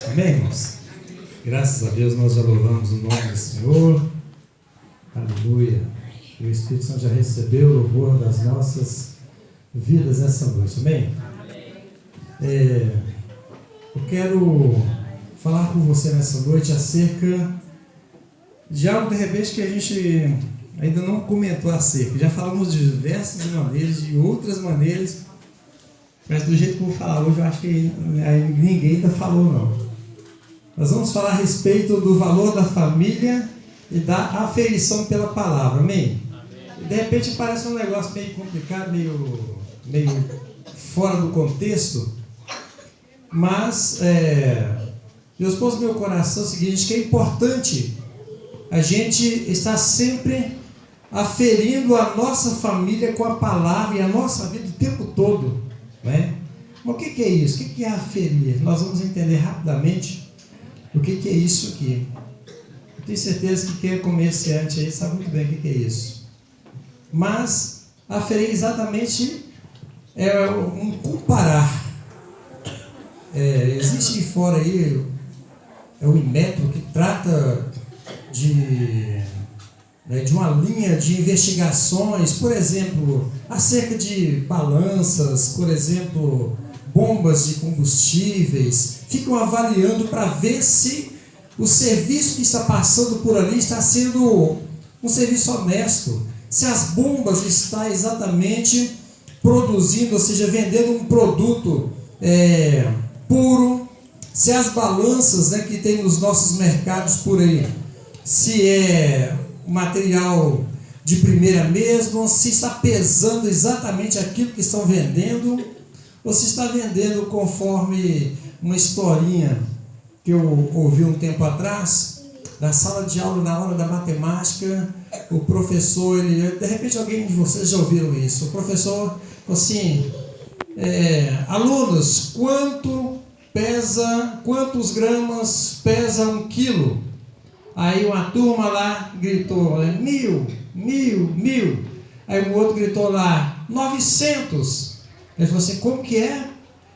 Amém, irmãos? Graças a Deus nós já louvamos o nome do Senhor. Aleluia. E o Espírito Santo já recebeu o louvor das nossas vidas essa noite. Amém? Eu quero falar com você nessa noite acerca de algo de repente que a gente ainda não comentou acerca. Já falamos de diversas maneiras, de outras maneiras, mas do jeito que eu vou falar hoje, eu acho que ninguém ainda falou não. Nós vamos falar a respeito do valor da família e da aferição pela palavra, amém? E de repente parece um negócio meio complicado, meio fora do contexto, mas Deus pôs no meu coração o seguinte, que é importante a gente estar sempre aferindo a nossa família com a palavra e a nossa vida o tempo todo, né? Mas o que é isso? O que é aferir? Nós vamos entender rapidamente o que é isso aqui. Eu tenho certeza que quem é comerciante aí sabe muito bem o que é isso. Mas aferir exatamente é um comparar. Existe de fora aí o Inmetro que trata de uma linha de investigações, por exemplo, acerca de balanças, por exemplo, bombas de combustíveis, ficam avaliando para ver se o serviço que está passando por ali está sendo um serviço honesto, se as bombas estão exatamente produzindo, ou seja, vendendo um produto puro, se as balanças que tem nos nossos mercados por aí, se é material de primeira mesmo, se está pesando exatamente aquilo que estão vendendo, ou se está vendendo conforme uma historinha que eu ouvi um tempo atrás, na sala de aula, na hora da matemática, o professor, de repente alguém de vocês já ouviram isso, o professor falou assim, alunos, quantos gramas pesa 1 quilo? Aí uma turma lá gritou, 1000. Aí um outro gritou lá, 900. Ele falou assim, como que é?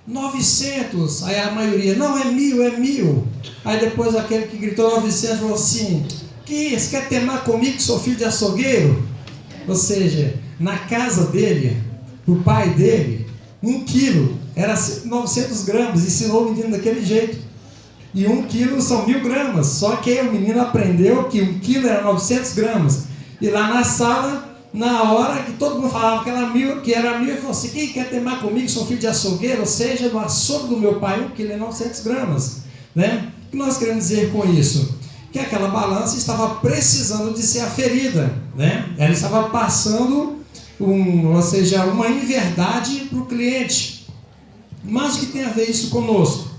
900. Aí a maioria, não, é 1000. Aí depois aquele que gritou 900 falou assim, que você quer temar comigo que sou filho de açougueiro? Ou seja, na casa dele, o pai dele, 1 quilo era 900 gramas, ensinou o menino daquele jeito. E 1 quilo são 1000 gramas, só que aí o menino aprendeu que 1 quilo era 900 gramas. E lá na sala, na hora que todo mundo falava que era 1000, ele falou assim, quem quer temar comigo, sou filho de açougueiro, ou seja, no açougue do meu pai, 1 quilo é 900 gramas. Né? O que nós queremos dizer com isso? Que aquela balança estava precisando de ser aferida. Né? Ela estava passando, uma inverdade para o cliente. Mas o que tem a ver isso conosco?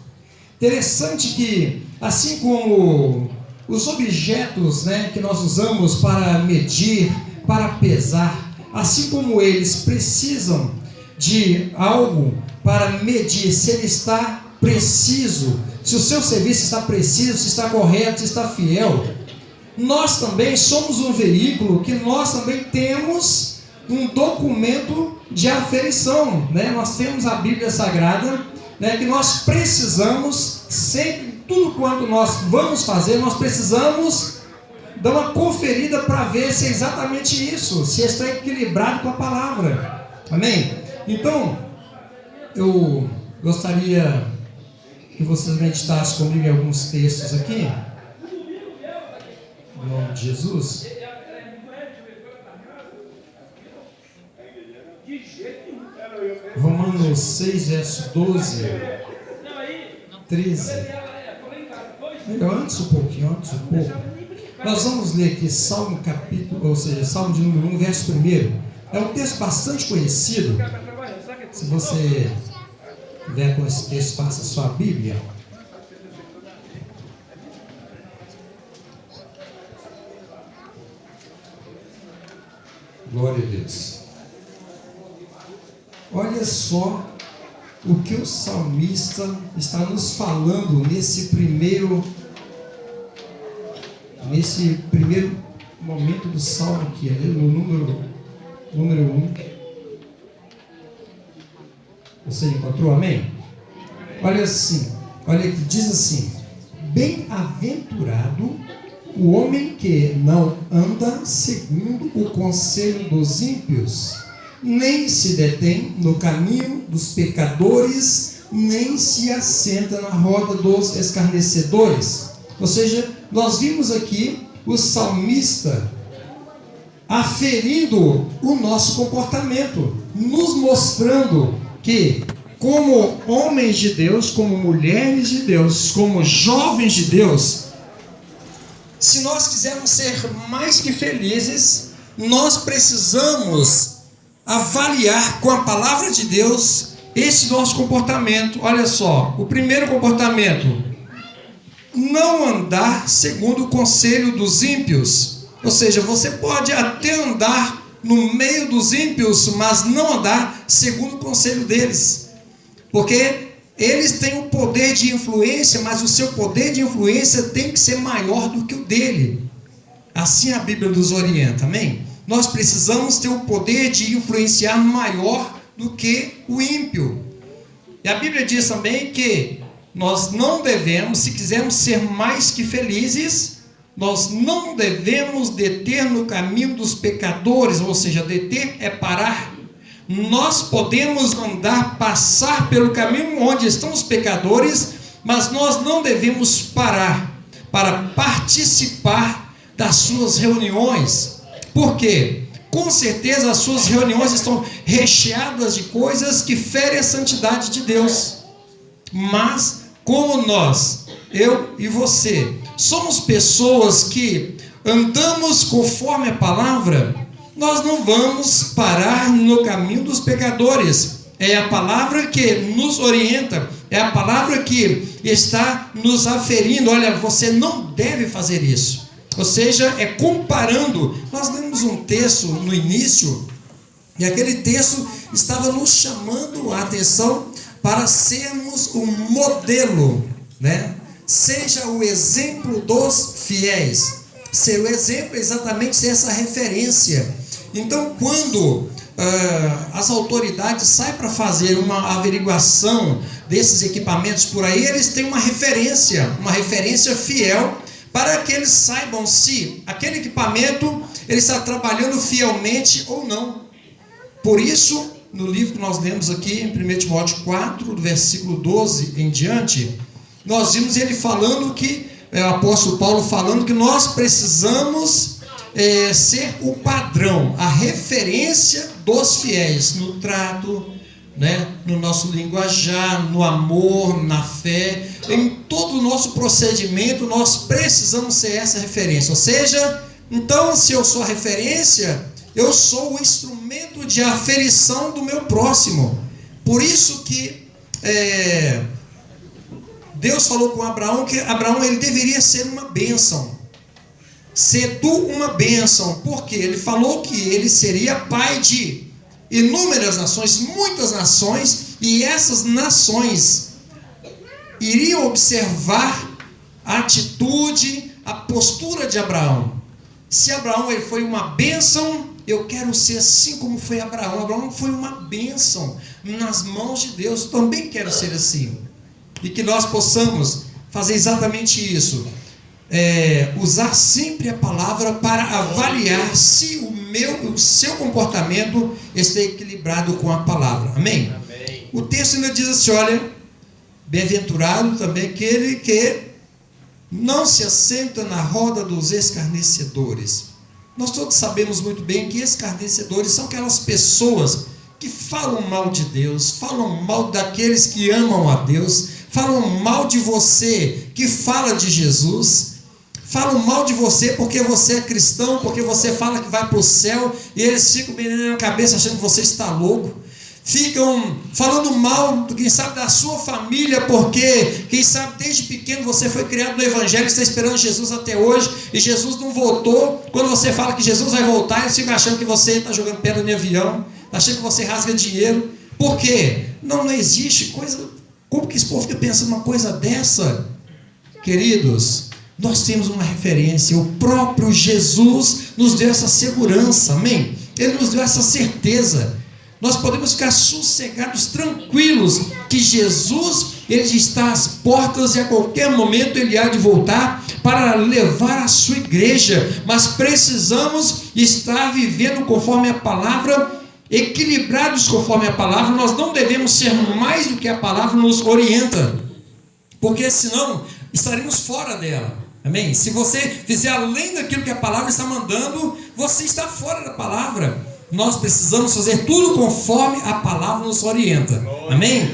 Interessante que, assim como os objetos que nós usamos para medir, para pesar, assim como eles precisam de algo para medir se ele está preciso, se o seu serviço está preciso, se está correto, se está fiel, nós também somos um veículo que nós também temos um documento de aferição. Nós temos a Bíblia Sagrada, que nós precisamos, sempre, tudo quanto nós vamos fazer, nós precisamos dar uma conferida para ver se é exatamente isso, se está equilibrado com a palavra. Amém? Então, eu gostaria que vocês meditassem comigo em alguns textos aqui, em nome de Jesus. Romanos 6, verso 12, 13. Melhor, antes um pouquinho. Nós vamos ler aqui Salmo de número 1, verso 1. É um texto bastante conhecido. Se você tiver com esse texto, faça a sua Bíblia. Glória a Deus. Olha só o que o salmista está nos falando nesse primeiro momento do salmo aqui, no número 1. Você encontrou, amém? Olha assim, Olha aqui, diz assim: bem-aventurado o homem que não anda segundo o conselho dos ímpios, nem se detém no caminho dos pecadores, nem se assenta na roda dos escarnecedores. Ou seja, nós vimos aqui o salmista aferindo o nosso comportamento, nos mostrando que, como homens de Deus, como mulheres de Deus, como jovens de Deus, se nós quisermos ser mais que felizes, nós precisamos avaliar com a palavra de Deus esse nosso comportamento. Olha só, o primeiro comportamento: não andar segundo o conselho dos ímpios. Ou seja, você pode até andar no meio dos ímpios, mas não andar segundo o conselho deles, porque eles têm o poder de influência, mas o seu poder de influência tem que ser maior do que o dele. Assim a Bíblia nos orienta, amém? Nós precisamos ter o poder de influenciar maior do que o ímpio. E a Bíblia diz também que nós não devemos, se quisermos ser mais que felizes, nós não devemos deter no caminho dos pecadores. Ou seja, deter é parar. Nós podemos andar, passar pelo caminho onde estão os pecadores, mas nós não devemos parar para participar das suas reuniões. Por quê? Com certeza as suas reuniões estão recheadas de coisas que ferem a santidade de Deus. Mas como nós, eu e você, somos pessoas que andamos conforme a palavra, nós não vamos parar no caminho dos pecadores. É a palavra que nos orienta, é a palavra que está nos aferindo: olha, você não deve fazer isso. Ou seja, é comparando. Nós lemos um texto no início, e aquele texto estava nos chamando a atenção para sermos um modelo, né? Seja o exemplo dos fiéis. Ser o exemplo é exatamente ser essa referência. Então, quando as autoridades saem para fazer uma averiguação desses equipamentos por aí, eles têm uma referência fiel, para que eles saibam se aquele equipamento ele está trabalhando fielmente ou não. Por isso, no livro que nós lemos aqui, em 1 Timóteo 4, do versículo 12 em diante, nós vimos ele falando que, o apóstolo Paulo falando que nós precisamos ser o padrão, a referência dos fiéis no trato, né, no nosso linguajar, no amor, na fé, em todo o nosso procedimento. Nós precisamos ser essa referência. Ou seja, então, se eu sou a referência, eu sou o instrumento de aferição do meu próximo. Por isso que Deus falou com Abraão que Abraão ele deveria ser uma bênção. Ser tu uma bênção. Por quê? Ele falou que ele seria pai de inúmeras nações, muitas nações, e essas nações iriam observar a atitude, a postura de Abraão. Se Abraão ele foi uma bênção, eu quero ser assim como foi Abraão. Abraão foi uma bênção nas mãos de Deus. Eu também quero ser assim. E que nós possamos fazer exatamente isso. Usar sempre a palavra para avaliar se o seu comportamento está equilibrado com a palavra. Amém? Amém. O texto ainda diz assim: olha, bem-aventurado também aquele que não se assenta na roda dos escarnecedores. Nós todos sabemos muito bem que escarnecedores são aquelas pessoas que falam mal de Deus, falam mal daqueles que amam a Deus, falam mal de você que fala de Jesus, falam mal de você porque você é cristão, porque você fala que vai para o céu, e eles ficam bem na cabeça achando que você está louco. Ficam falando mal, quem sabe, da sua família, porque quem sabe desde pequeno você foi criado no Evangelho, está esperando Jesus até hoje, e Jesus não voltou. Quando você fala que Jesus vai voltar, eles ficam achando que você está jogando pedra no avião, achando que você rasga dinheiro. Por quê? Não existe coisa. Como que esse povo fica pensando uma coisa dessa? Queridos, nós temos uma referência. O próprio Jesus nos deu essa segurança, amém? Ele nos deu essa certeza. Nós podemos ficar sossegados, tranquilos, que Jesus, ele está às portas e a qualquer momento ele há de voltar para levar a sua igreja, mas precisamos estar vivendo conforme a palavra, equilibrados conforme a palavra. Nós não devemos ser mais do que a palavra nos orienta, porque senão estaremos fora dela. Amém? Se você fizer além daquilo que a palavra está mandando, você está fora da palavra. Nós precisamos fazer tudo conforme a palavra nos orienta. Amém?